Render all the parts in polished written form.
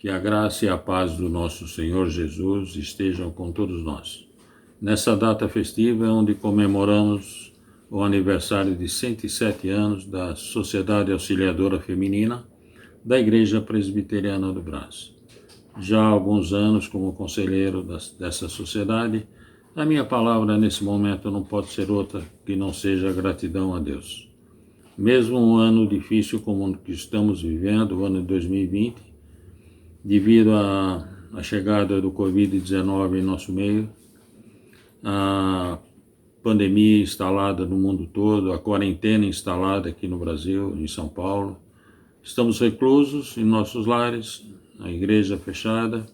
Que a graça e a paz do nosso Senhor Jesus estejam com todos nós. Nessa data festiva, onde comemoramos o aniversário de 107 anos da Sociedade Auxiliadora Feminina da Igreja Presbiteriana do Brás. Já há alguns anos como conselheiro dessa sociedade, a minha palavra nesse momento não pode ser outra que não seja gratidão a Deus. Mesmo um ano difícil como o que estamos vivendo, o ano de 2020, devido à chegada do Covid-19 em nosso meio, a pandemia instalada no mundo todo, a quarentena instalada aqui no Brasil, em São Paulo. Estamos reclusos em nossos lares, a igreja fechada.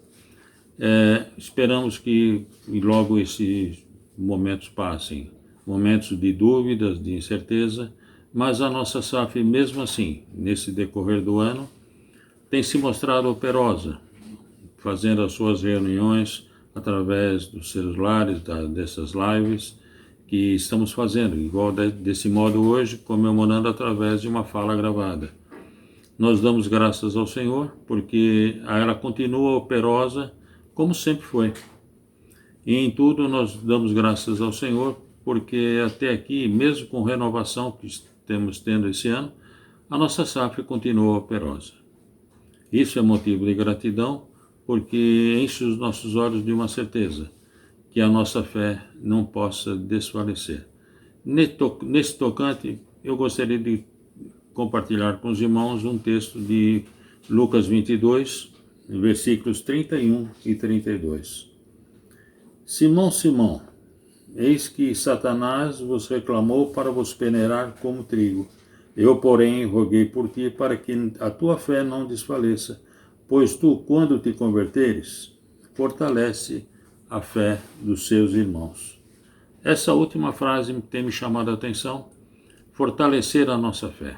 Esperamos que logo esses momentos passem, momentos de dúvidas, de incerteza, mas a nossa SAF, mesmo assim, nesse decorrer do ano, tem se mostrado operosa, fazendo as suas reuniões através dos celulares, dessas lives que estamos fazendo, igual desse modo hoje, comemorando através de uma fala gravada. Nós damos graças ao Senhor, porque ela continua operosa como sempre foi. E em tudo nós damos graças ao Senhor, porque até aqui, mesmo com renovação que estamos tendo esse ano, a nossa SAF continua operosa. Isso é motivo de gratidão, porque enche os nossos olhos de uma certeza, que a nossa fé não possa desfalecer. Nesse tocante, eu gostaria de compartilhar com os irmãos um texto de Lucas 22, versículos 31 e 32. Simão, Simão, eis que Satanás vos reclamou para vos peneirar como trigo. Eu, porém, roguei por ti para que a tua fé não desfaleça, pois tu, quando te converteres, fortalece a fé dos seus irmãos. Essa última frase tem me chamado a atenção, fortalecer a nossa fé.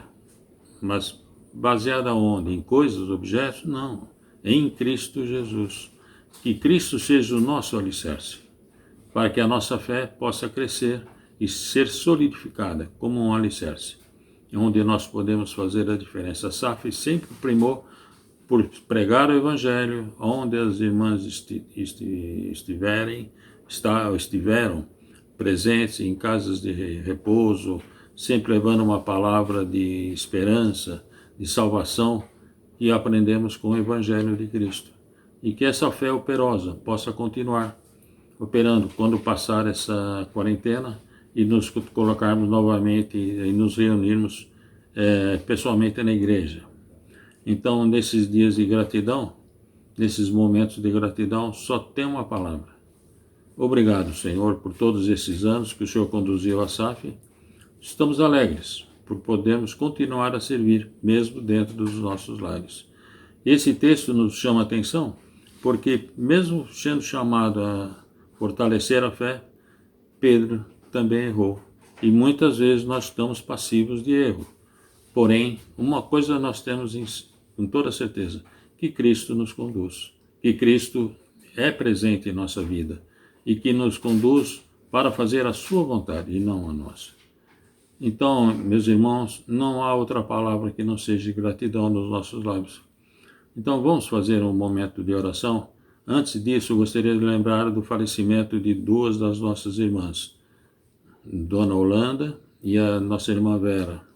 Mas baseada onde? Em coisas, objetos? Não, em Cristo Jesus. Que Cristo seja o nosso alicerce, para que a nossa fé possa crescer e ser solidificada como um alicerce, onde nós podemos fazer a diferença. A SAF sempre primou por pregar o Evangelho, onde as irmãs estiveram presentes em casas de repouso, sempre levando uma palavra de esperança, de salvação, e aprendemos com o Evangelho de Cristo. E que essa fé operosa possa continuar operando quando passar essa quarentena e nos colocarmos novamente e nos reunirmos pessoalmente na igreja. Então, nesses dias de gratidão, nesses momentos de gratidão, só tem uma palavra. Obrigado, Senhor, por todos esses anos que o Senhor conduziu a SAF. Estamos alegres por podermos continuar a servir, mesmo dentro dos nossos lares. Esse texto nos chama a atenção, porque mesmo sendo chamado a fortalecer a fé, Pedro também errou. E muitas vezes nós estamos passivos de erro. Porém, uma coisa nós temos com toda certeza, que Cristo nos conduz, que Cristo é presente em nossa vida e que nos conduz para fazer a sua vontade e não a nossa. Então, meus irmãos, não há outra palavra que não seja gratidão nos nossos lábios. Então, vamos fazer um momento de oração. Antes disso, eu gostaria de lembrar do falecimento de duas das nossas irmãs, Dona Holanda e a nossa irmã Vera.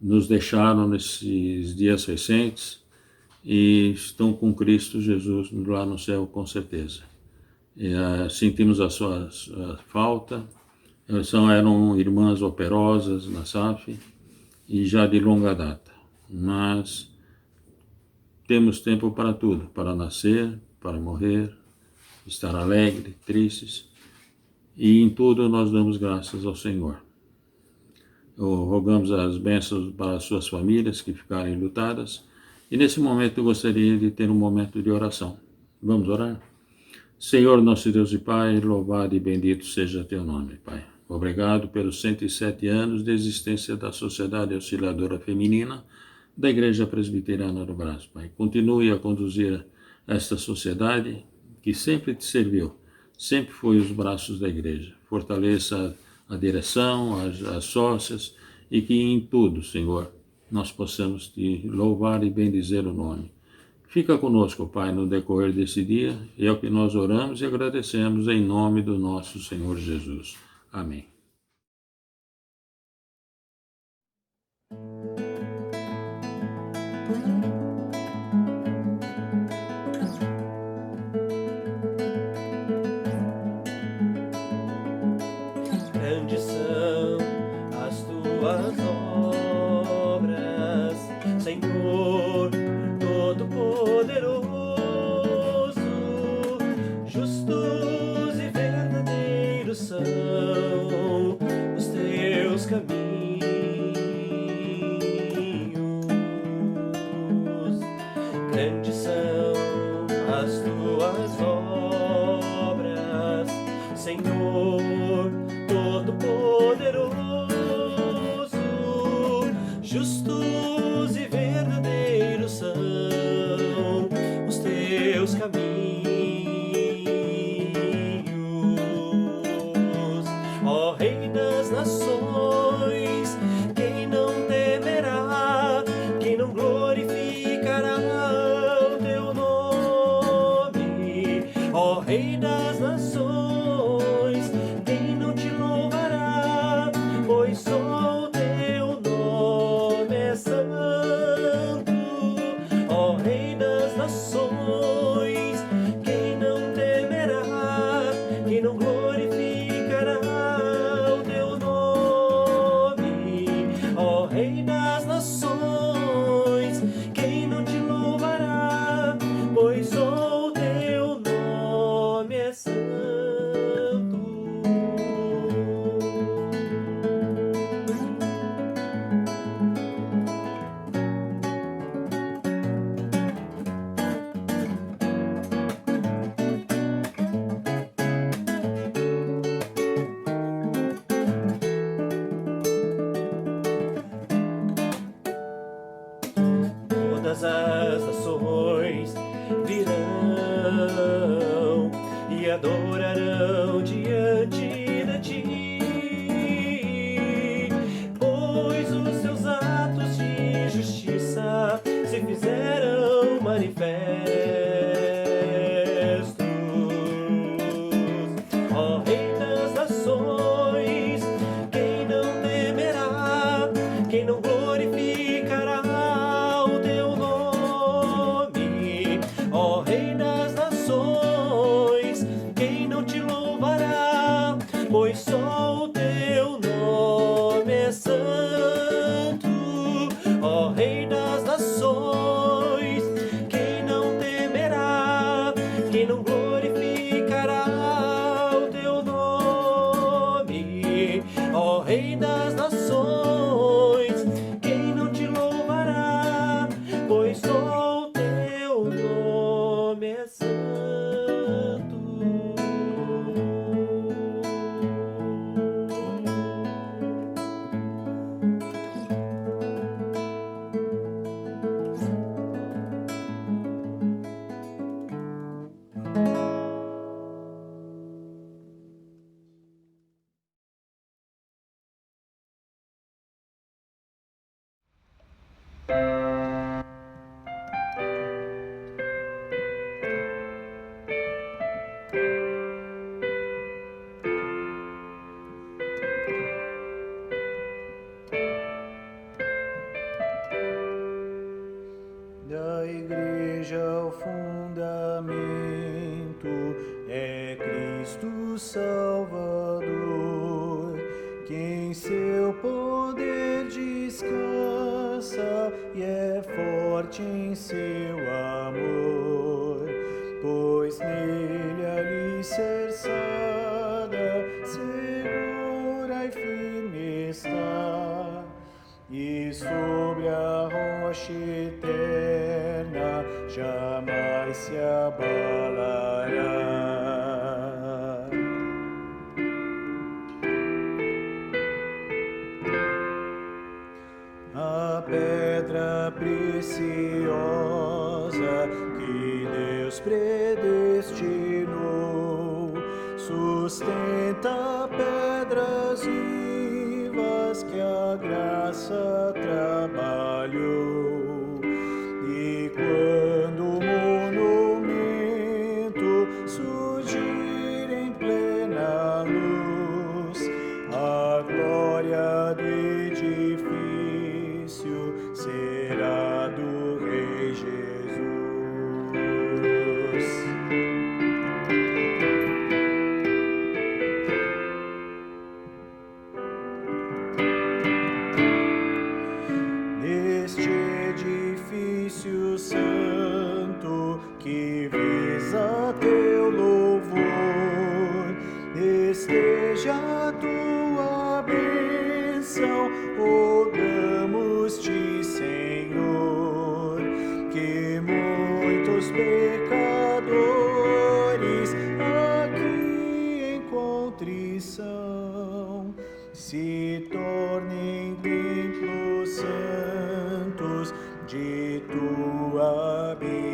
Nos deixaram nesses dias recentes e estão com Cristo Jesus lá no céu, com certeza. Sentimos a sua falta. Eram irmãs operosas na SAF e já de longa data. Mas temos tempo para tudo, para nascer, para morrer, estar alegre, tristes. E em tudo nós damos graças ao Senhor. Rogamos as bênçãos para as suas famílias que ficarem lutadas. E nesse momento eu gostaria de ter um momento de oração. Vamos orar? Senhor, nosso Deus e Pai, louvado e bendito seja teu nome, Pai. Obrigado pelos 107 anos de existência da Sociedade Auxiliadora Feminina da Igreja Presbiteriana do Brás, Pai. Continue a conduzir esta sociedade que sempre te serviu, sempre foi os braços da igreja. Fortaleça a direção, as sócias, e que em tudo, Senhor, nós possamos te louvar e bendizer o nome. Fica conosco, Pai, no decorrer desse dia, e é o que nós oramos e agradecemos em nome do nosso Senhor Jesus. Amém. Grandes são as tuas obras, Senhor Todo-Poderoso. Justos e verdadeiros são os teus caminhos. Grandes são as tuas obras, Senhor Todo-Poderoso. Justos e verdadeiros são os teus caminhos. Ó Rei das nações, quem não temerá, quem não glorificará o teu nome? Ó Rei das nações, quem não te louvará, pois só o teu nome é santo. Ó Rei das nações, quem não temerá, quem não glorificará o teu nome? Ó Rei das nações, quem não te louvará, pois só o teu nome é santo. Todas as nações virão e adorarão diante de ti, pois os seus atos de justiça se fizeram manifestos. Ó Rei das nações, quem não temerá, quem não glorificará o teu nome? Ó Rei das nações, quem não te louvará, pois só o teu nome é santo. Ó Rei das nações, quem não temerá, quem não glorificará o teu nome? Ó Rei das nações, quem não te louvará, pois só o teu nome é santo. Da igreja o fundamento é Cristo Salvador, que em seu poder descansa e é forte em seu amor, pois nele alicerçada, segura e firme está, e sobre a rocha eterna jamais se abalará. A pedra preciosa que Deus predestinou sustenta pedras vivas que a graça trabalhou. E quando o que visa teu louvor. Esteja a tua bênção, rogamos-te, Senhor, que muitos pecadores aqui em contrição se tornem templos santos de tua habitação.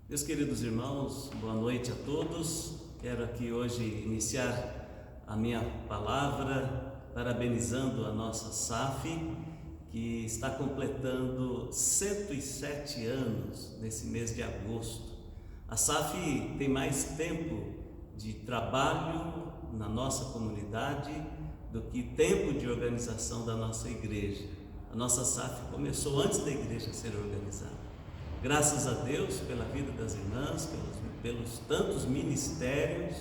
Meus queridos irmãos, boa noite a todos. Quero aqui hoje iniciar a minha palavra parabenizando a nossa SAF, que está completando 107 anos nesse mês de agosto. A SAF tem mais tempo de trabalho na nossa comunidade do que tempo de organização da nossa igreja. A nossa SAF começou antes da igreja ser organizada. Graças a Deus pela vida das irmãs, pelos tantos ministérios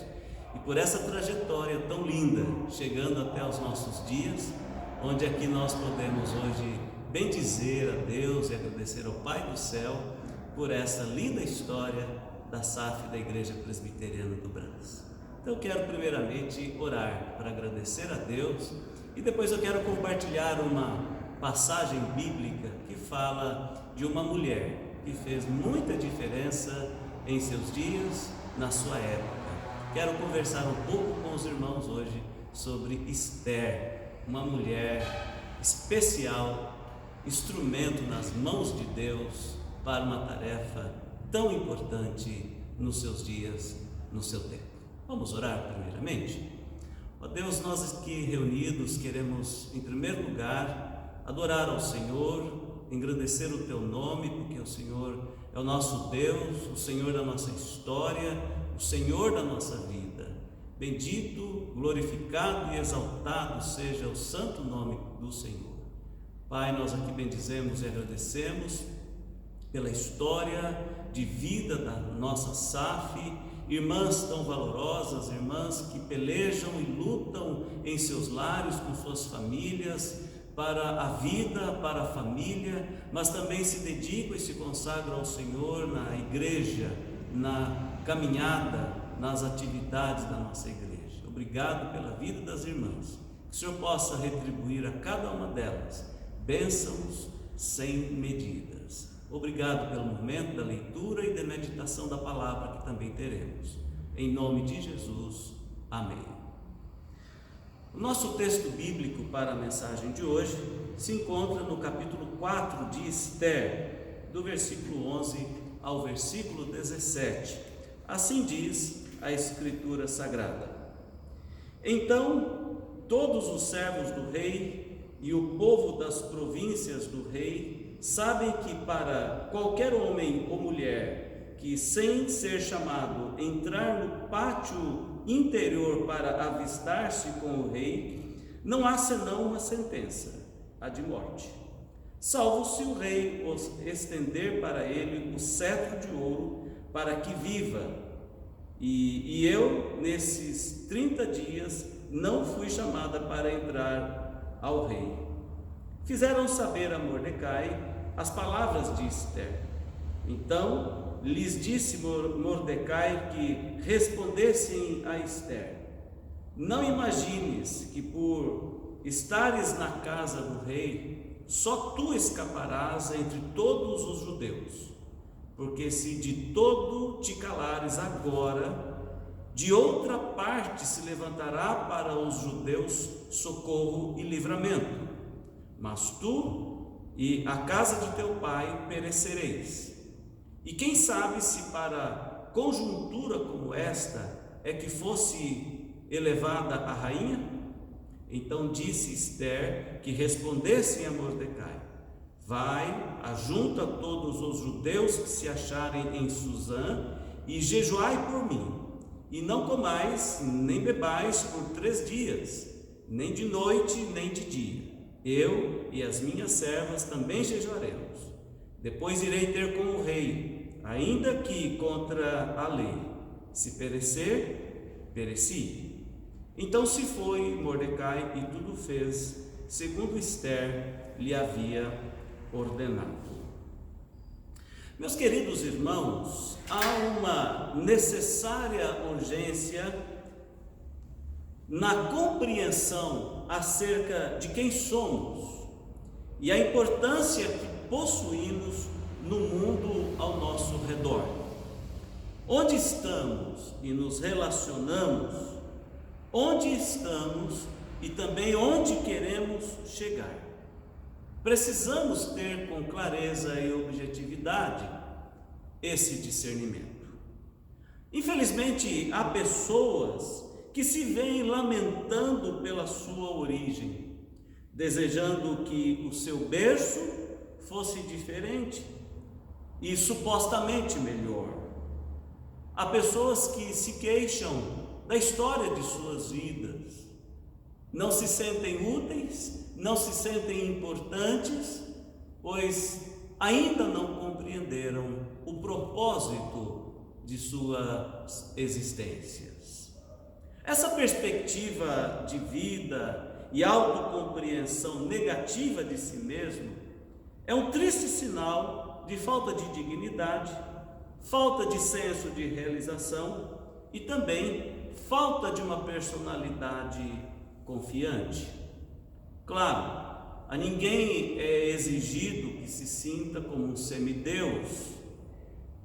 e por essa trajetória tão linda, chegando até os nossos dias, onde aqui nós podemos hoje bendizer a Deus e agradecer ao Pai do Céu por essa linda história da SAF da Igreja Presbiteriana do Brás. Então eu quero primeiramente orar para agradecer a Deus e depois eu quero compartilhar uma passagem bíblica que fala de uma mulher que fez muita diferença em seus dias, na sua época. Quero conversar um pouco com os irmãos hoje sobre Esther, uma mulher especial, instrumento nas mãos de Deus para uma tarefa tão importante nos seus dias, no seu tempo. Vamos orar primeiramente? Ó Deus, nós aqui reunidos queremos, em primeiro lugar, adorar ao Senhor, engrandecer o Teu nome, porque o Senhor é o nosso Deus, o Senhor da nossa história, o Senhor da nossa vida. Bendito, glorificado e exaltado seja o santo nome do Senhor. Pai, nós aqui bendizemos e agradecemos pela história de vida da nossa SAF, irmãs tão valorosas, irmãs que pelejam e lutam em seus lares com suas famílias, para a vida, para a família, mas também se dedicam e se consagram ao Senhor na igreja, na caminhada, nas atividades da nossa igreja. Obrigado pela vida das irmãs. Que o Senhor possa retribuir a cada uma delas bênçãos sem medidas. Obrigado pelo momento da leitura e da meditação da palavra que também teremos. Em nome de Jesus, amém. O nosso texto bíblico para a mensagem de hoje se encontra no capítulo 4 de Esther, do versículo 11 ao versículo 17. Assim diz a Escritura Sagrada. Então, todos os servos do rei e o povo das províncias do rei sabem que para qualquer homem ou mulher que, sem ser chamado, entrar no pátio interior para avistar-se com o rei, não há senão uma sentença, a de morte, salvo se o rei os estender para ele o cetro de ouro para que viva. E eu, nesses 30 dias, não fui chamada para entrar ao rei. Fizeram saber a Mordecai as palavras de Esther. Então lhes disse Mordecai que respondessem a Esther: não imagines que por estares na casa do rei, só tu escaparás entre todos os judeus, porque se de todo te calares agora, de outra parte se levantará para os judeus socorro e livramento, mas tu e a casa de teu pai perecereis. E quem sabe se para conjuntura como esta é que fosse elevada a rainha? Então disse Esther que respondessem a Mordecai: vai, ajunta todos os judeus que se acharem em Suzã e jejuai por mim, e não comais nem bebais por 3 dias, nem de noite nem de dia. Eu e as minhas servas também jejuaremos. Depois irei ter com o rei, ainda que contra a lei. Se perecer, pereci. Então se foi Mordecai e tudo fez, segundo Esther lhe havia ordenado. Meus queridos irmãos, há uma necessária urgência na compreensão acerca de quem somos e a importância que possuímos no mundo ao nosso redor. Onde estamos e nos relacionamos, onde estamos e também onde queremos chegar. Precisamos ter com clareza e objetividade esse discernimento. Infelizmente, há pessoas que se veem lamentando pela sua origem, desejando que o seu berço fosse diferente e supostamente melhor. Há pessoas que se queixam da história de suas vidas, não se sentem úteis, não se sentem importantes, pois ainda não compreenderam o propósito de suas existências. Essa perspectiva de vida e autocompreensão negativa de si mesmo é um triste sinal de falta de dignidade, falta de senso de realização e também falta de uma personalidade confiante. Claro, a ninguém é exigido que se sinta como um semideus.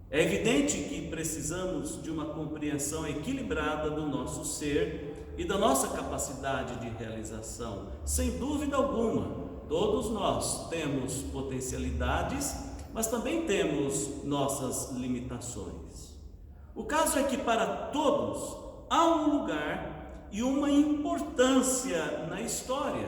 É evidente que precisamos de uma compreensão equilibrada do nosso ser e da nossa capacidade de realização. Sem dúvida alguma, todos nós temos potencialidades, mas também temos nossas limitações. O caso é que para todos há um lugar e uma importância na história,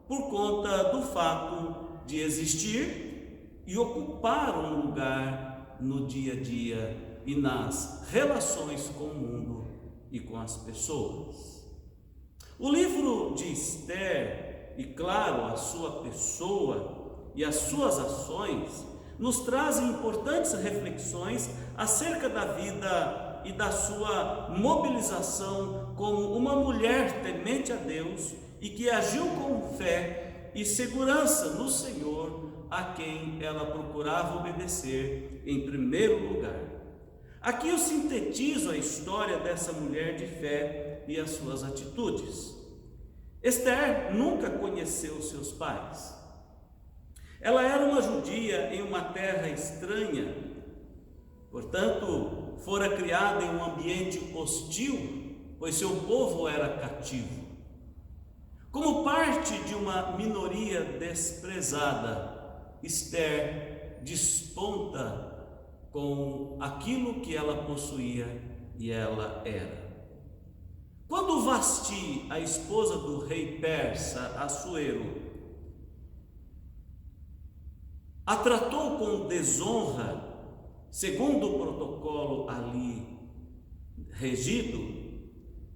por conta do fato de existir e ocupar um lugar no dia a dia e nas relações com o mundo e com as pessoas. O livro de Esther, e claro, a sua pessoa e as suas ações, nos trazem importantes reflexões acerca da vida e da sua mobilização como uma mulher temente a Deus e que agiu com fé e segurança no Senhor, a quem ela procurava obedecer em primeiro lugar. Aqui eu sintetizo a história dessa mulher de fé e as suas atitudes. Esther nunca conheceu seus pais. Ela era uma judia em uma terra estranha, portanto, fora criada em um ambiente hostil, pois seu povo era cativo. Como parte de uma minoria desprezada, Esther desponta com aquilo que ela possuía e ela era. Quando Vasti, a esposa do rei persa Assuero, a tratou com desonra, segundo o protocolo ali regido,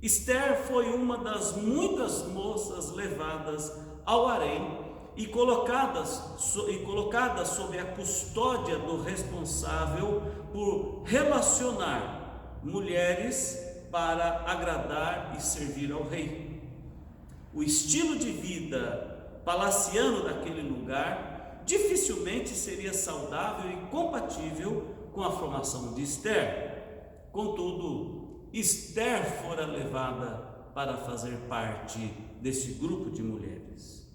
Esther foi uma das muitas moças levadas ao harém e colocada sob a custódia do responsável por relacionar mulheres para agradar e servir ao rei. O estilo de vida palaciano daquele lugar dificilmente seria saudável e compatível com a formação de Esther. Contudo, Esther fora levada para fazer parte desse grupo de mulheres.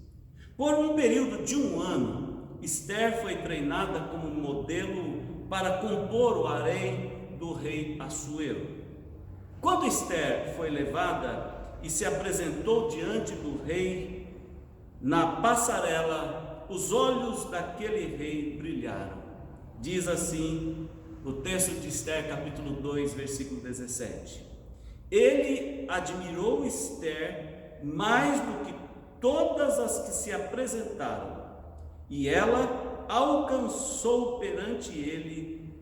Por um período de 1 ano, Esther foi treinada como modelo para compor o harém do rei Assuero. Quando Esther foi levada e se apresentou diante do rei, na passarela, os olhos daquele rei brilharam. Diz assim o texto de Esther, capítulo 2, versículo 17. Ele admirou Esther mais do que todas as que se apresentaram, e ela alcançou perante ele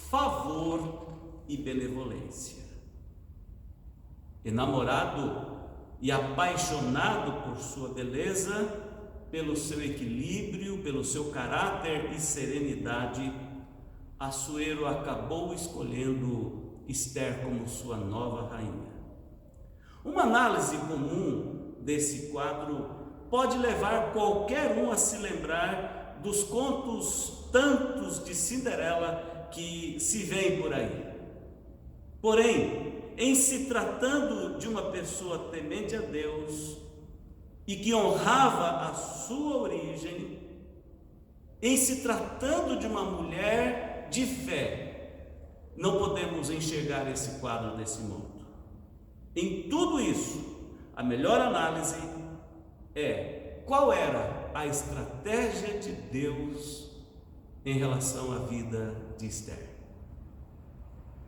favor e benevolência. Enamorado e apaixonado por sua beleza, pelo seu equilíbrio, pelo seu caráter e serenidade, Assuero acabou escolhendo Esther como sua nova rainha. Uma análise comum desse quadro pode levar qualquer um a se lembrar dos contos tantos de Cinderela que se vêem por aí. Porém, em se tratando de uma pessoa temente a Deus e que honrava a sua origem, em se tratando de uma mulher de fé, não podemos enxergar esse quadro desse modo. Em tudo isso, a melhor análise é qual era a estratégia de Deus em relação à vida de Esther.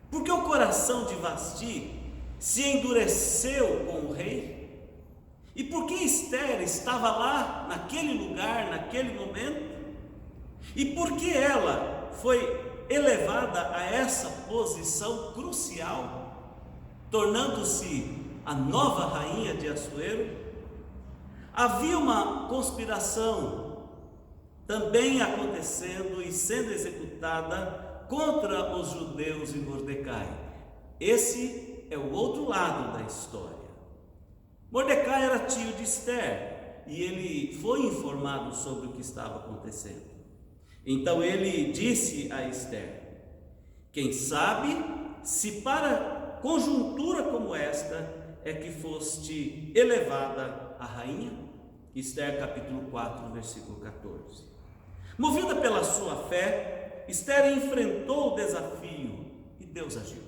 Porque o coração de Vasti se endureceu com o rei? E por que Esther estava lá, naquele lugar, naquele momento? E por que ela foi elevada a essa posição crucial, tornando-se a nova rainha de Assuero? Havia uma conspiração também acontecendo e sendo executada contra os judeus e Mordecai. Esse é o outro lado da história. Mordecai era tio de Esther e ele foi informado sobre o que estava acontecendo. Então ele disse a Esther: quem sabe se para conjuntura como esta é que foste elevada a rainha? Esther capítulo 4, versículo 14. Movida pela sua fé, Esther enfrentou o desafio e Deus agiu.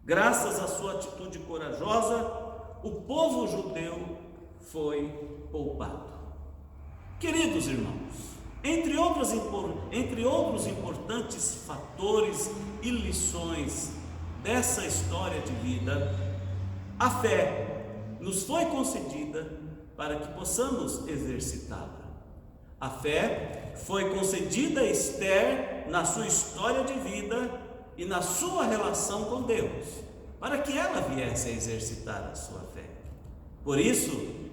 Graças à sua atitude corajosa, o povo judeu foi poupado. Queridos irmãos, entre outros importantes fatores e lições dessa história de vida, a fé nos foi concedida para que possamos exercitá-la. A fé foi concedida a Esther na sua história de vida e na sua relação com Deus, para que ela viesse a exercitar a sua fé. Por isso,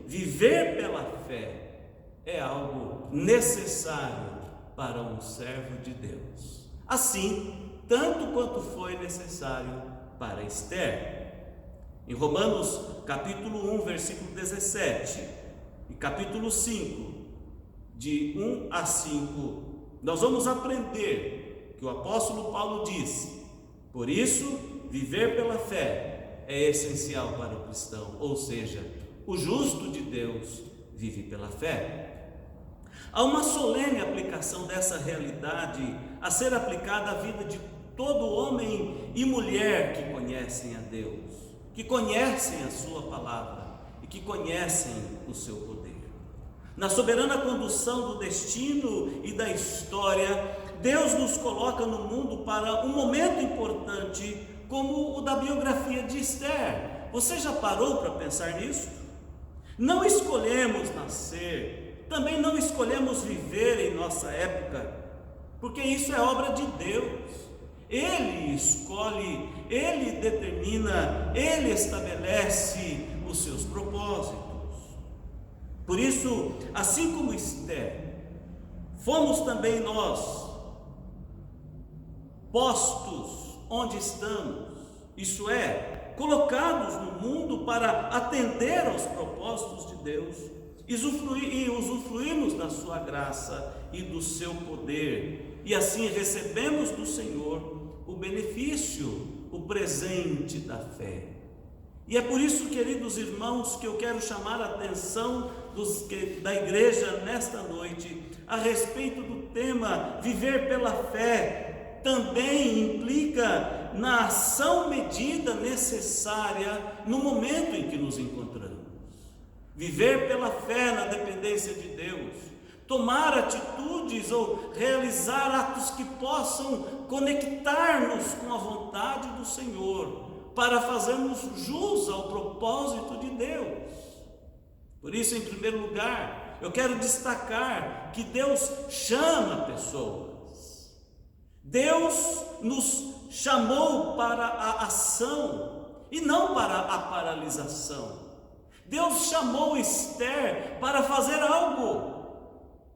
viver pela fé é algo necessário para um servo de Deus. Assim, tanto quanto foi necessário para Esther. Em Romanos capítulo 1, versículo 17 e capítulo 5, de 1 a 5, nós vamos aprender que o apóstolo Paulo disse: por isso, viver pela fé é essencial para o cristão, ou seja, o justo de Deus vive pela fé. Há uma solene aplicação dessa realidade a ser aplicada à vida de todo homem e mulher que conhecem a Deus, que conhecem a sua palavra e que conhecem o seu poder. Na soberana condução do destino e da história, Deus nos coloca no mundo para um momento importante como o da biografia de Esther. Você já parou para pensar nisso? Não escolhemos nascer, também não escolhemos viver em nossa época, porque isso é obra de Deus. Ele escolhe, Ele determina, Ele estabelece os seus propósitos. Por isso, assim como Esther, fomos também nós postos onde estamos, isso é, colocados no mundo para atender aos propósitos de Deus e usufruirmos da sua graça e do seu poder, e assim recebemos do Senhor o benefício, o presente da fé. E é por isso, queridos irmãos, que eu quero chamar a atenção da igreja nesta noite a respeito do tema viver pela fé. Também implica na ação medida necessária no momento em que nos encontramos. Viver pela fé na dependência de Deus, tomar atitudes ou realizar atos que possam conectar-nos com a vontade do Senhor, para fazermos jus ao propósito de Deus. Por isso, em primeiro lugar, eu quero destacar que Deus chama pessoas. Deus nos chamou para a ação e não para a paralisação. Deus chamou Esther para fazer algo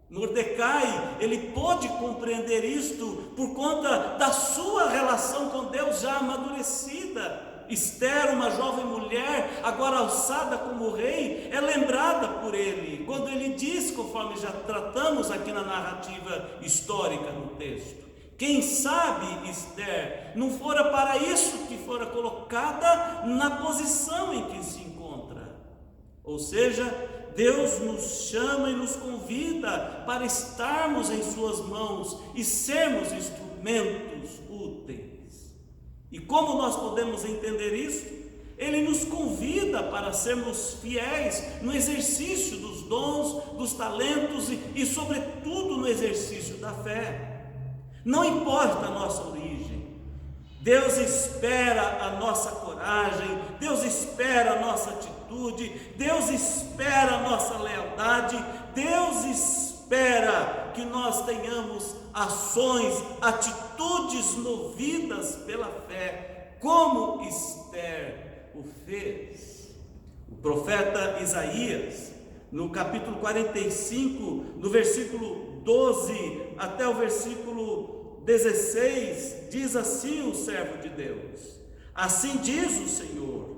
Mordecai, ele pôde compreender isto por conta da sua relação com Deus já amadurecida. Esther, uma jovem mulher, agora alçada como rei, é lembrada por ele, quando ele diz, conforme já tratamos aqui na narrativa histórica no texto: quem sabe, Esther, não fora para isso que fora colocada na posição em que se encontra. Ou seja, Deus nos chama e nos convida para estarmos em suas mãos e sermos instrumentos úteis. E como nós podemos entender isso? Ele nos convida para sermos fiéis no exercício dos dons, dos talentos e sobretudo, no exercício da fé. Não importa a nossa origem, Deus espera a nossa coragem, Deus espera a nossa atitude, Deus espera a nossa lealdade, Deus espera que nós tenhamos ações, atitudes movidas pela fé, como Esther o fez. O profeta Isaías, no capítulo 45, no versículo 12 até o versículo 16, diz assim o servo de Deus: assim diz o Senhor: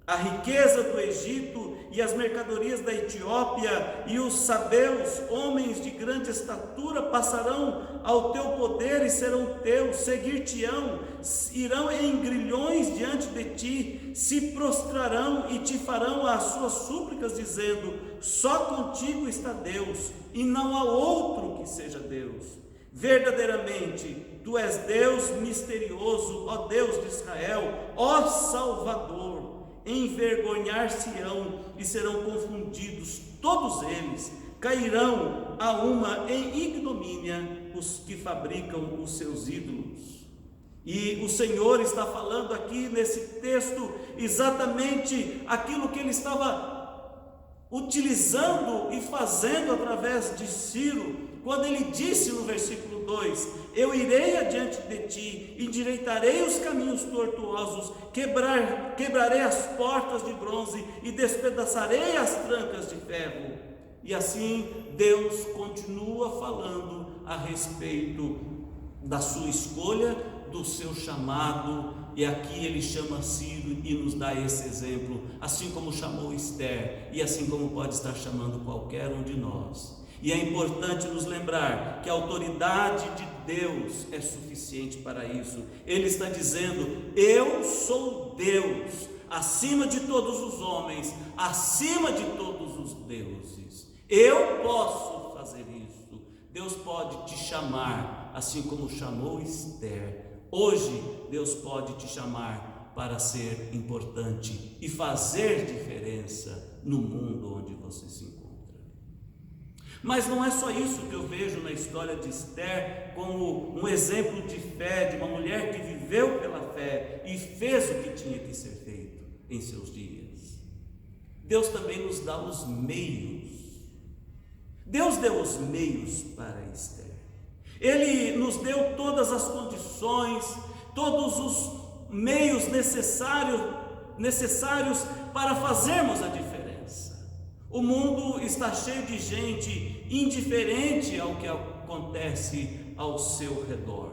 a riqueza do Egito e as mercadorias da Etiópia e os sabeus, homens de grande estatura, passarão ao teu poder e serão teus, seguir-te-ão, irão em grilhões diante de ti, se prostrarão e te farão as suas súplicas, dizendo: só contigo está Deus, e não há outro que seja Deus. Verdadeiramente, tu és Deus misterioso, ó Deus de Israel, ó Salvador. Envergonhar-se-ão e serão confundidos todos eles, cairão a uma em ignomínia os que fabricam os seus ídolos. E o Senhor está falando aqui nesse texto exatamente aquilo que ele estava utilizando e fazendo através de Ciro, quando ele disse no versículo 2: eu irei adiante de ti, endireitarei os caminhos tortuosos, quebrarei as portas de bronze e despedaçarei as trancas de ferro. E assim Deus continua falando a respeito da sua escolha, do seu chamado, e aqui ele chama Ciro e nos dá esse exemplo, assim como chamou Esther, e assim como pode estar chamando qualquer um de nós. E é importante nos lembrar que a autoridade de Deus é suficiente para isso. Ele está dizendo: eu sou Deus, acima de todos os homens, acima de todos os deuses. Eu posso fazer isso. Deus pode te chamar, assim como chamou Esther. Hoje, Deus pode te chamar para ser importante e fazer diferença no mundo onde você se encontra. Mas não é só isso que eu vejo na história de Esther como um exemplo de fé, de uma mulher que viveu pela fé e fez o que tinha que ser feito em seus dias. Deus também nos dá os meios. Deus deu os meios para Esther. Ele nos deu todas as condições, todos os meios necessários para fazermos a diferença. O mundo está cheio de gente indiferente ao que acontece ao seu redor.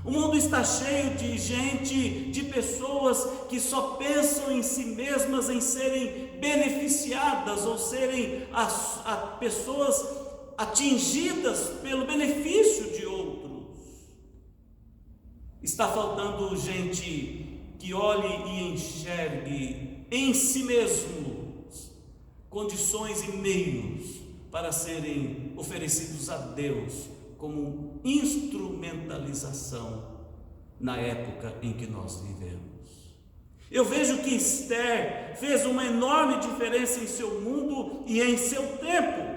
O mundo está cheio de gente, de pessoas que só pensam em si mesmas, em serem beneficiadas ou serem as pessoas atingidas pelo benefício de outros. Está faltando gente que olhe e enxergue em si mesmo condições e meios para serem oferecidos a Deus como instrumentalização na época em que nós vivemos. Eu vejo que Esther fez uma enorme diferença em seu mundo e em seu tempo,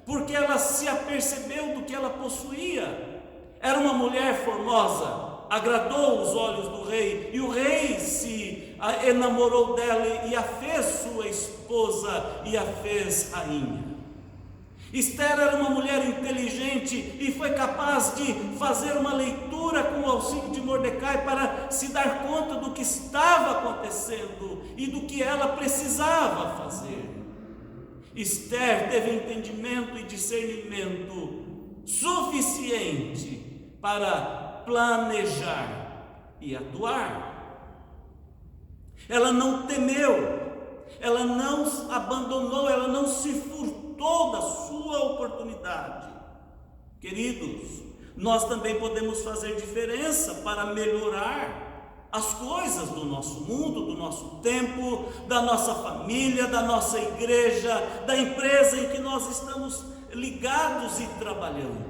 porque ela se apercebeu do que ela possuía. Era uma mulher formosa, agradou os olhos do rei, e o rei se enamorou dela e a fez sua esposa e a fez rainha. Esther era uma mulher inteligente e foi capaz de fazer uma leitura com o auxílio de Mordecai para se dar conta do que estava acontecendo e do que ela precisava fazer. Esther teve entendimento e discernimento suficiente para planejar e atuar. Ela não temeu, ela não abandonou, ela não se furtou da sua oportunidade. Queridos, nós também podemos fazer diferença para melhorar as coisas do nosso mundo, do nosso tempo, da nossa família, da nossa igreja, da empresa em que nós estamos ligados e trabalhando.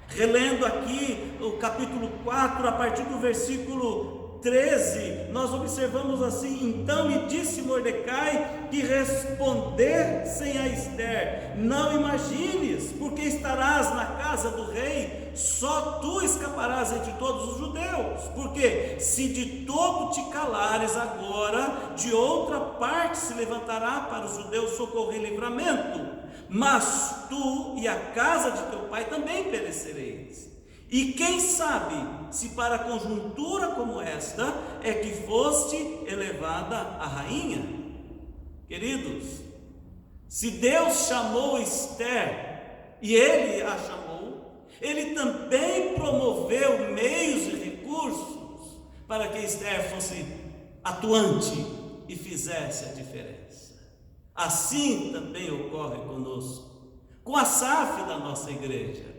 Relendo aqui o capítulo 4, a partir do versículo 13, nós observamos assim: então lhe disse Mordecai que respondessem a Esther: não imagines, porque estarás na casa do rei, só tu escaparás entre todos os judeus, porque se de todo te calares agora, de outra parte se levantará para os judeus socorro e livramento, mas tu e a casa de teu pai também perecereis. E quem sabe se para conjuntura como esta é que foste elevada a rainha? Queridos, se Deus chamou Esther e ele a chamou, ele também promoveu meios e recursos para que Esther fosse atuante e fizesse a diferença. Assim também ocorre conosco, com a SAF da nossa igreja.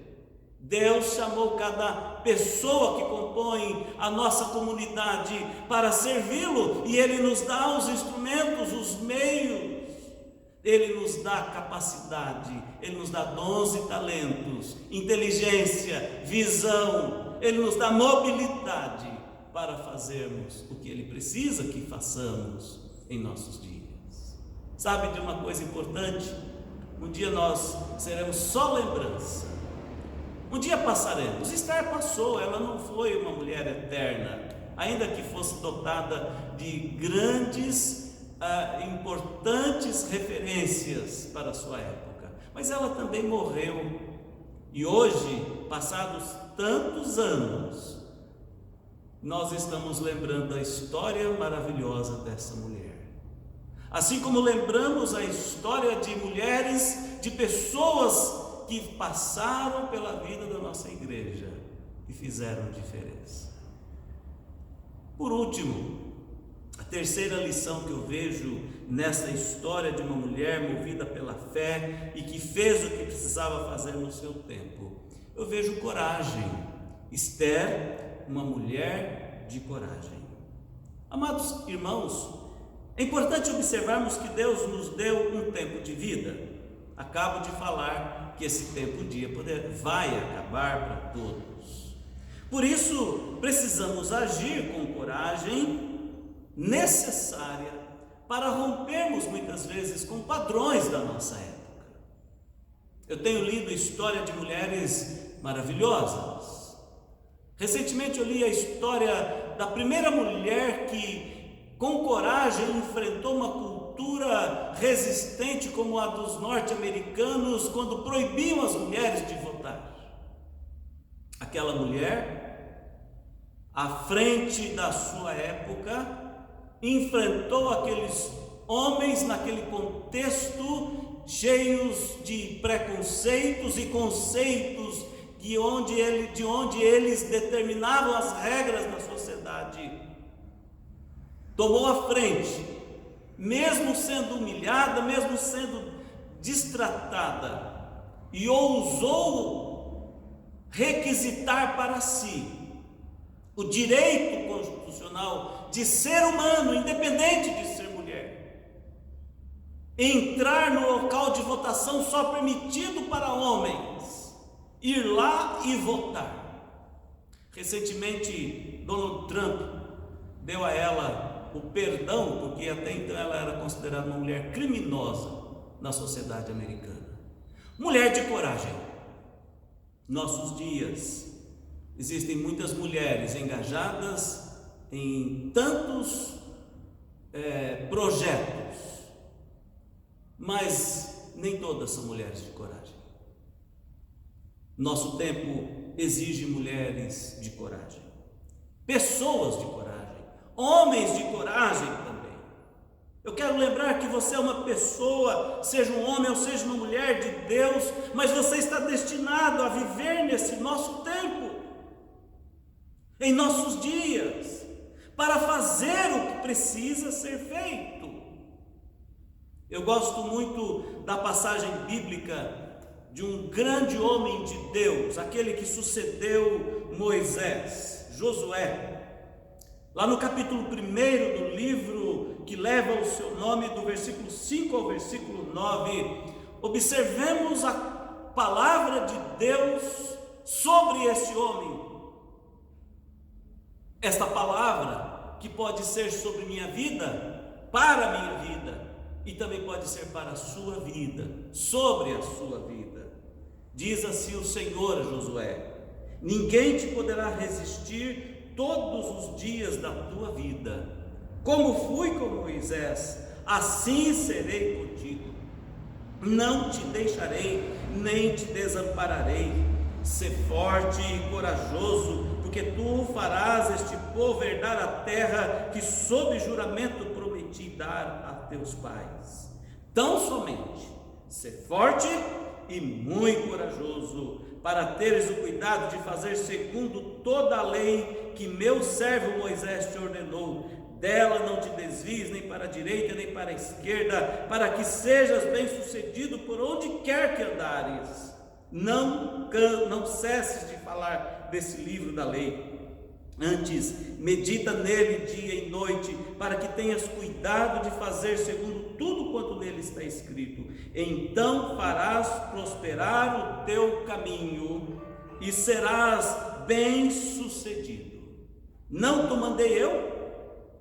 Deus chamou cada pessoa que compõe a nossa comunidade para servi-lo, e Ele nos dá os instrumentos, os meios, Ele nos dá capacidade, Ele nos dá dons e talentos, inteligência, visão, Ele nos dá mobilidade para fazermos o que Ele precisa que façamos em nossos dias. Sabe de uma coisa importante? Um dia nós seremos só lembrança. Um dia passaremos. Esther passou, ela não foi uma mulher eterna, ainda que fosse dotada de grandes, importantes referências para a sua época, mas ela também morreu. E hoje, passados tantos anos, nós estamos lembrando a história maravilhosa dessa mulher. Assim como lembramos a história de mulheres, de pessoas que passaram pela vida da nossa igreja e fizeram diferença. Por último, a terceira lição que eu vejo nessa história de uma mulher movida pela fé e que fez o que precisava fazer no seu tempo, eu vejo coragem. Esther, uma mulher de coragem. Amados irmãos, é importante observarmos que Deus nos deu um tempo de vida. Acabo de falar que esse tempo vai acabar para todos. Por isso, precisamos agir com coragem necessária para rompermos muitas vezes com padrões da nossa época. Eu tenho lido história de mulheres maravilhosas. Recentemente eu li a história da primeira mulher que, com coragem, enfrentou uma cultura resistente como a dos norte-americanos quando proibiam as mulheres de votar. Aquela mulher, à frente da sua época, enfrentou aqueles homens naquele contexto cheios de preconceitos e conceitos de onde eles determinavam as regras da sociedade. Tomou a frente, mesmo sendo humilhada, mesmo sendo destratada, e ousou requisitar para si o direito constitucional de ser humano, independente de ser mulher. Entrar no local de votação só permitido para homens, ir lá e votar. Recentemente, Donald Trump deu a ela o perdão, porque até então ela era considerada uma mulher criminosa na sociedade americana. Mulher de coragem. Nossos dias existem muitas mulheres engajadas em tantos projetos, mas nem todas são mulheres de coragem. Nosso tempo exige mulheres de coragem, pessoas de coragem, homens de coragem também. Eu quero lembrar que você é uma pessoa, seja um homem ou seja uma mulher de Deus, mas você está destinado a viver nesse nosso tempo, em nossos dias, para fazer o que precisa ser feito. Eu gosto muito da passagem bíblica de um grande homem de Deus, aquele que sucedeu Moisés, Josué. Lá no capítulo 1 do livro que leva o seu nome, do versículo 5 ao versículo 9, observemos a palavra de Deus sobre esse homem. Esta palavra que pode ser sobre minha vida, para a minha vida, e também pode ser para a sua vida, sobre a sua vida. Diz assim o Senhor a Josué: ninguém te poderá resistir todos os dias da tua vida. Como fui com Moisés, assim serei contigo. Não te deixarei, nem te desampararei. Sê forte e corajoso, porque tu farás este povo herdar a terra que sob juramento prometi dar a teus pais. Tão somente sê forte e muito corajoso, para teres o cuidado de fazer segundo toda a lei que meu servo Moisés te ordenou. Dela não te desvies nem para a direita nem para a esquerda, para que sejas bem-sucedido por onde quer que andares. Não cesses de falar desse livro da lei. Antes, medita nele dia e noite, para que tenhas cuidado de fazer segundo tudo quanto nele está escrito. Então farás prosperar o teu caminho e serás bem-sucedido. Não te mandei eu?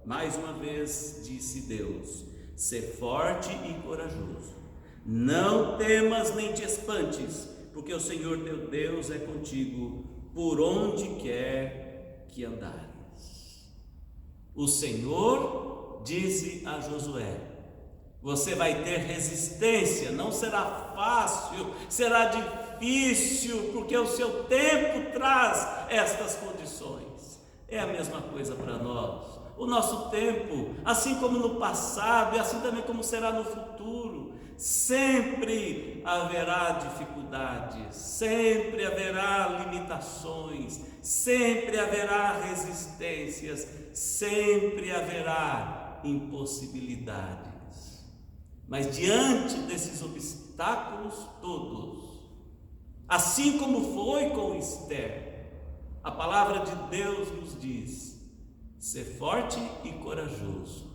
Mais uma vez disse Deus: sê forte e corajoso. Não temas nem te espantes, porque o Senhor teu Deus é contigo por onde quer que andares. O Senhor disse a Josué: você vai ter resistência, não será fácil, será difícil, porque o seu tempo traz estas condições. É a mesma coisa para nós. O nosso tempo, assim como no passado e assim também como será no futuro, sempre haverá dificuldades, sempre haverá limitações, sempre haverá resistências, sempre haverá impossibilidades. Mas diante desses obstáculos todos, assim como foi com Esther, a palavra de Deus nos diz: sê forte e corajoso.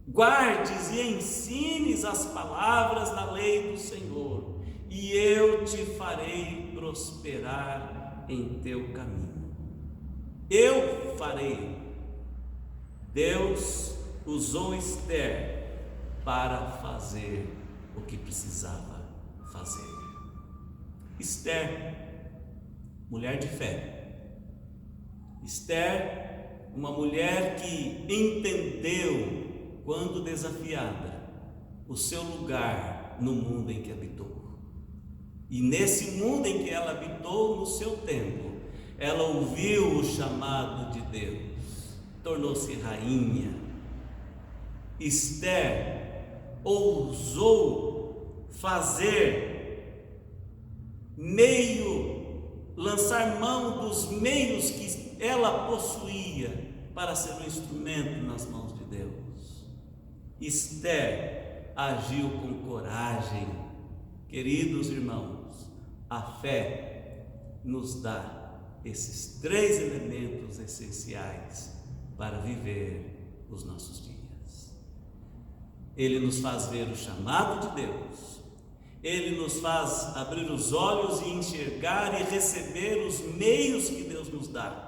Guardes e ensines as palavras da lei do Senhor, e eu te farei prosperar em teu caminho. Eu farei. Deus usou Esther para fazer o que precisava fazer. Esther, mulher de fé. Esther, uma mulher que entendeu, quando desafiada, o seu lugar no mundo em que habitou. E nesse mundo em que ela habitou, no seu tempo, ela ouviu o chamado de Deus, tornou-se rainha. Esther ousou lançar mão dos meios que ela possuía para ser um instrumento nas mãos de Deus. Esther agiu com coragem. Queridos irmãos, a fé nos dá esses 3 elementos essenciais para viver os nossos dias. Ele nos faz ver o chamado de Deus, ele nos faz abrir os olhos e enxergar e receber os meios que Deus nos dá.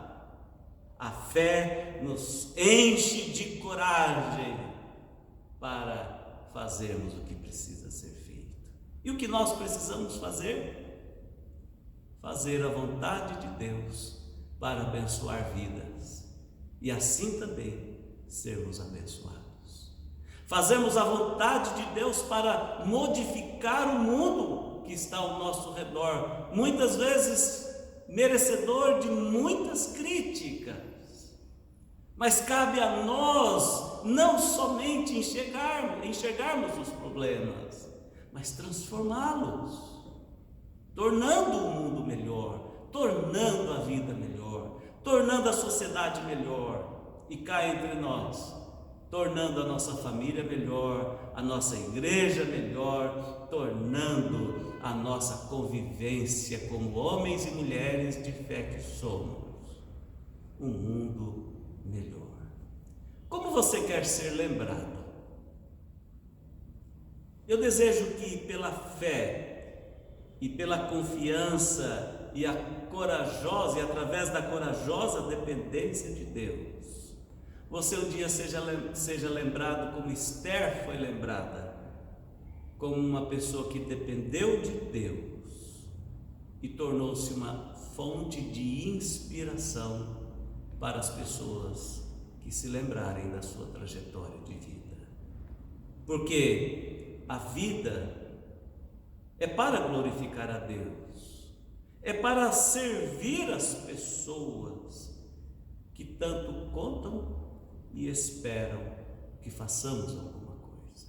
A fé nos enche de coragem para fazermos o que precisa ser feito. E o que nós precisamos fazer? Fazer a vontade de Deus para abençoar vidas e assim também sermos abençoados. Fazemos a vontade de Deus para modificar o mundo que está ao nosso redor, muitas vezes merecedor de muitas críticas, Mas cabe a nós não somente enxergarmos os problemas, mas transformá-los, tornando o mundo melhor, tornando a vida melhor, tornando a sociedade melhor, e cá entre nós, tornando a nossa família melhor, a nossa igreja melhor, tornando a nossa convivência como homens e mulheres de fé que somos, um mundo melhor. Como você quer ser lembrado? Eu desejo que pela fé e pela confiança e através da corajosa dependência de Deus, você um dia seja lembrado como Esther foi lembrada, como uma pessoa que dependeu de Deus e tornou-se uma fonte de inspiração para as pessoas que se lembrarem da sua trajetória de vida. Porque a vida é para glorificar a Deus, é para servir as pessoas que tanto contam e esperam que façamos alguma coisa.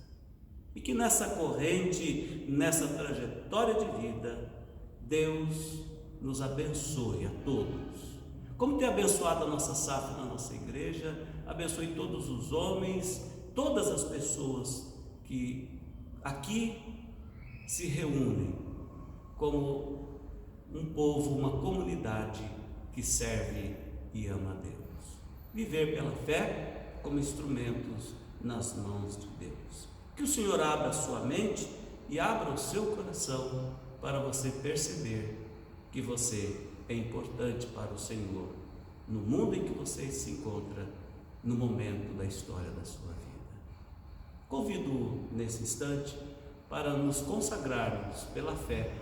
E que nessa corrente, nessa trajetória de vida, Deus nos abençoe a todos. Como tem abençoado a nossa SAF na nossa igreja, abençoe todos os homens, todas as pessoas que aqui se reúnem como um povo, uma comunidade que serve e ama a Deus. Viver pela fé como instrumentos nas mãos de Deus. Que o Senhor abra a sua mente e abra o seu coração para você perceber que você é importante para o Senhor no mundo em que você se encontra, no momento da história da sua vida. Convido nesse instante para nos consagrarmos pela fé,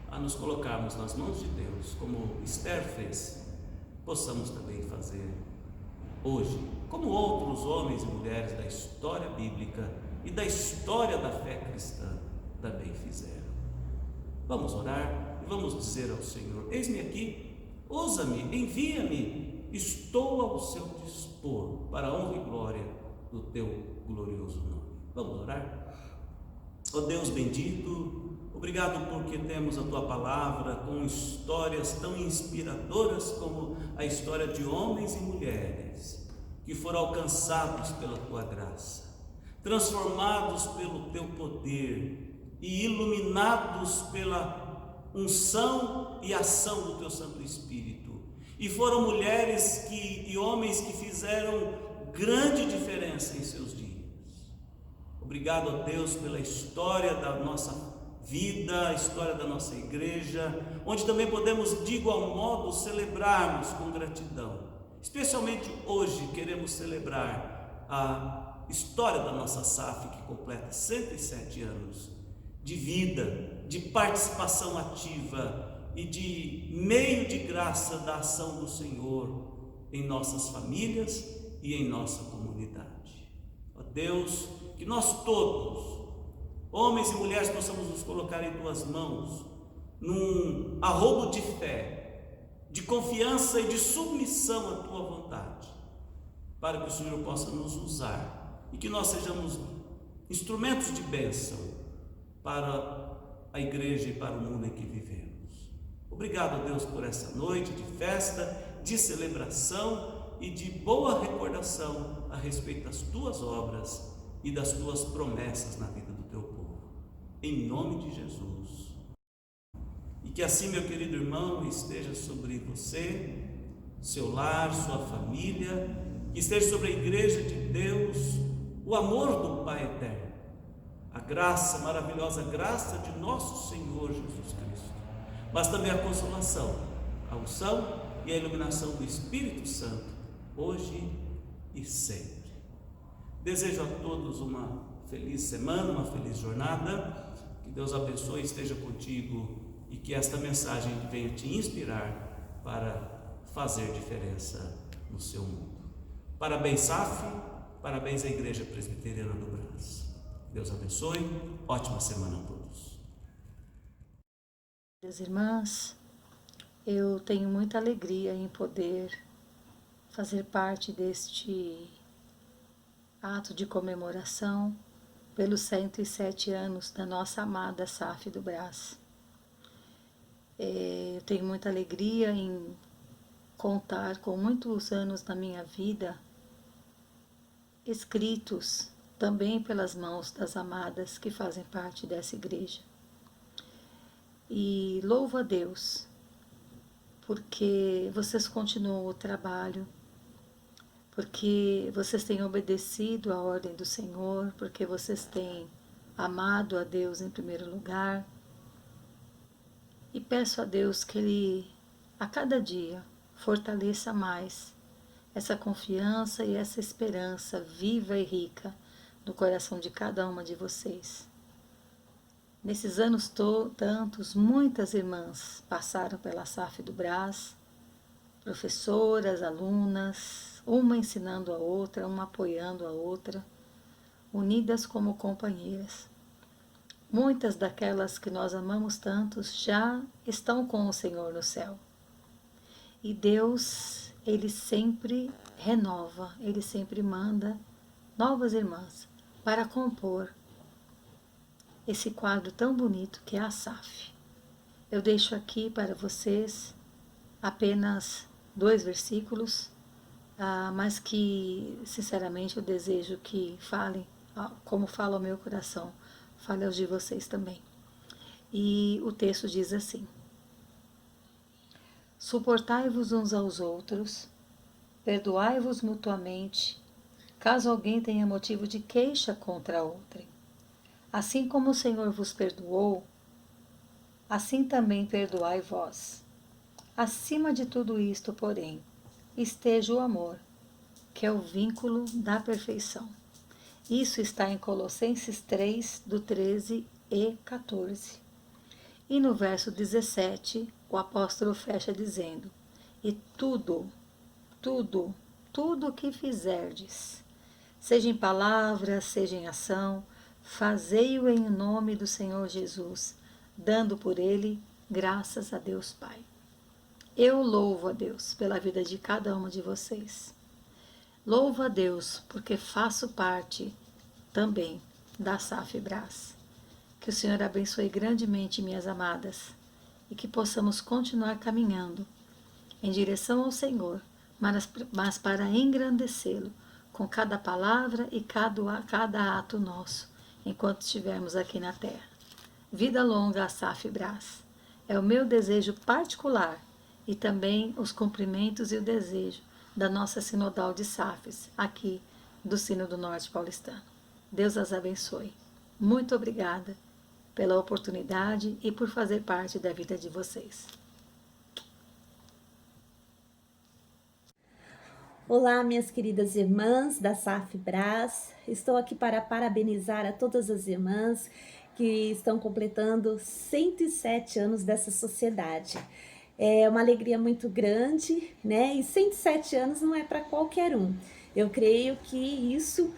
a nos colocarmos nas mãos de Deus, como Esther fez, possamos também fazer hoje, como outros homens e mulheres da história bíblica e da história da fé cristã também fizeram. Vamos orar e vamos dizer ao Senhor: eis-me aqui, usa-me, envia-me, estou ao seu dispor para a honra e glória do teu glorioso nome. Vamos orar? Ó Deus bendito, obrigado porque temos a tua palavra com histórias tão inspiradoras como a história de homens e mulheres que foram alcançados pela tua graça, transformados pelo teu poder e iluminados pela unção e ação do teu Santo Espírito. E foram mulheres e homens que fizeram grande diferença em seus dias. Obrigado a Deus pela história da nossa vida, a história da nossa igreja, onde também podemos de igual modo celebrarmos com gratidão. Especialmente hoje queremos celebrar a história da nossa SAF, que completa 107 anos de vida, de participação ativa e de meio de graça da ação do Senhor em nossas famílias e em nossa comunidade. Ó Deus, que nós todos, homens e mulheres, possamos nos colocar em tuas mãos, num arrobo de fé, de confiança e de submissão à tua vontade, para que o Senhor possa nos usar e que nós sejamos instrumentos de bênção para a igreja e para o mundo em que vivemos. Obrigado a Deus por essa noite de festa, de celebração e de boa recordação a respeito das tuas obras e das tuas promessas na vida do teu povo, em nome de Jesus. E que assim, meu querido irmão, esteja sobre você, seu lar, sua família, que esteja sobre a igreja de Deus o amor do Pai eterno, a graça, maravilhosa graça de nosso Senhor Jesus Cristo, mas também a consolação, a unção e a iluminação do Espírito Santo, hoje e sempre. Desejo a todos uma feliz semana, uma feliz jornada, que Deus abençoe e esteja contigo e que esta mensagem venha te inspirar para fazer diferença no seu mundo. Parabéns, SAF, parabéns à Igreja Presbiteriana do Brás. Deus abençoe, ótima semana a todos. Minhas irmãs, eu tenho muita alegria em poder fazer parte deste ato de comemoração pelos 107 anos da nossa amada SAF do Brás. Eu tenho muita alegria em contar com muitos anos da minha vida escritos também pelas mãos das amadas que fazem parte dessa igreja. E louvo a Deus, porque vocês continuam o trabalho, porque vocês têm obedecido à ordem do Senhor, porque vocês têm amado a Deus em primeiro lugar. E peço a Deus que Ele, a cada dia, fortaleça mais essa confiança e essa esperança viva e rica no coração de cada uma de vocês. Nesses anos tantos, muitas irmãs passaram pela SAF do Brás, professoras, alunas, uma ensinando a outra, uma apoiando a outra, unidas como companheiras. Muitas daquelas que nós amamos tantos já estão com o Senhor no céu. E Deus, Ele sempre renova, Ele sempre manda novas irmãs para compor esse quadro tão bonito que é a SAF. Eu deixo aqui para vocês apenas 2 versículos, mas que, sinceramente, eu desejo que falem, como fala o meu coração, fale aos de vocês também. E o texto diz assim: suportai-vos uns aos outros, perdoai-vos mutuamente, caso alguém tenha motivo de queixa contra outrem. Assim como o Senhor vos perdoou, assim também perdoai vós. Acima de tudo isto, porém, esteja o amor, que é o vínculo da perfeição. Isso está em Colossenses 3, do 13 e 14. E no verso 17, o apóstolo fecha dizendo: e tudo que fizerdes, seja em palavra, seja em ação, fazei-o em nome do Senhor Jesus, dando por ele graças a Deus Pai. Eu louvo a Deus pela vida de cada uma de vocês. Louvo a Deus porque faço parte também da SAF Brás. Que o Senhor abençoe grandemente, minhas amadas, e que possamos continuar caminhando em direção ao Senhor, mas para engrandecê-lo com cada palavra e cada ato nosso, enquanto estivermos aqui na terra. Vida longa a SAF Brás. É o meu desejo particular e também os cumprimentos e o desejo da nossa sinodal de SAFs, aqui do Sino do Norte Paulistano. Deus as abençoe. Muito obrigada pela oportunidade e por fazer parte da vida de vocês. Olá, minhas queridas irmãs da SAF Brás. Estou aqui para parabenizar a todas as irmãs que estão completando 107 anos dessa sociedade. É uma alegria muito grande, né? E 107 anos não é para qualquer um. Eu creio que isso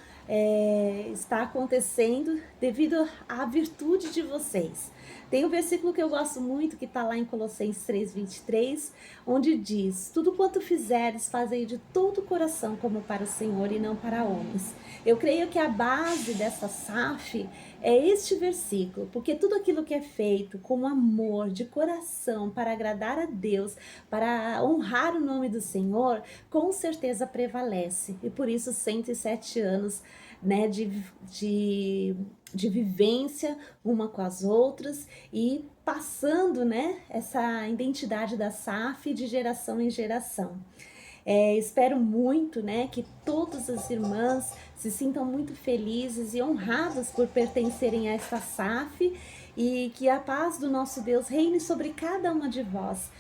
está acontecendo devido à virtude de vocês. Tem um versículo que eu gosto muito, que está lá em Colossenses 3:23, onde diz: tudo quanto fizeres, fazei de todo o coração como para o Senhor e não para homens. Eu creio que a base dessa SAF é este versículo, porque tudo aquilo que é feito com amor, de coração, para agradar a Deus, para honrar o nome do Senhor, com certeza prevalece. E por isso 107 anos, né, de vivência uma com as outras e passando, né, essa identidade da SAF de geração em geração. Espero muito, né, que todas as irmãs se sintam muito felizes e honradas por pertencerem a esta SAF e que a paz do nosso Deus reine sobre cada uma de vós,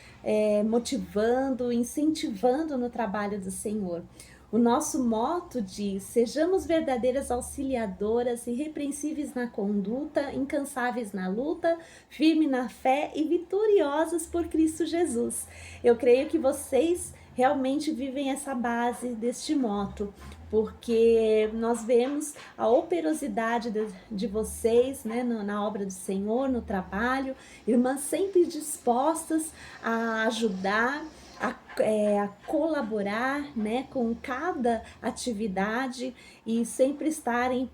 motivando, incentivando no trabalho do Senhor. O nosso moto diz: sejamos verdadeiras auxiliadoras, irrepreensíveis na conduta, incansáveis na luta, firmes na fé e vitoriosas por Cristo Jesus. Eu creio que vocês realmente vivem essa base deste moto, porque nós vemos a operosidade de vocês, né, na obra do Senhor, no trabalho, irmãs sempre dispostas a ajudar, a colaborar, né, com cada atividade e sempre estarem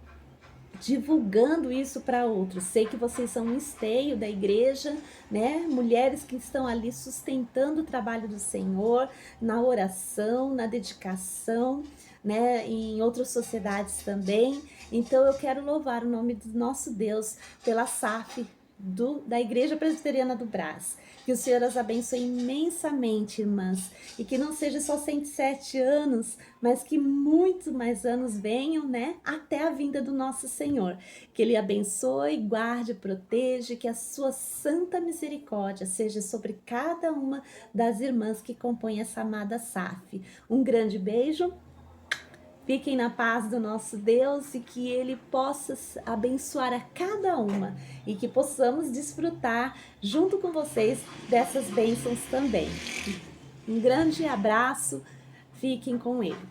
divulgando isso para outros. Sei que vocês são um esteio da igreja, né? Mulheres que estão ali sustentando o trabalho do Senhor, na oração, na dedicação, né? Em outras sociedades também. Então eu quero louvar o nome do nosso Deus pela SAF da Igreja Presbiteriana do Brás. Que o Senhor as abençoe imensamente, irmãs, e que não seja só 107 anos, mas que muitos mais anos venham, né, até a vinda do nosso Senhor. Que Ele abençoe, guarde, proteja, que a sua santa misericórdia seja sobre cada uma das irmãs que compõem essa amada SAF. Um grande beijo. Fiquem na paz do nosso Deus e que Ele possa abençoar a cada uma e que possamos desfrutar junto com vocês dessas bênçãos também. Um grande abraço, fiquem com Ele.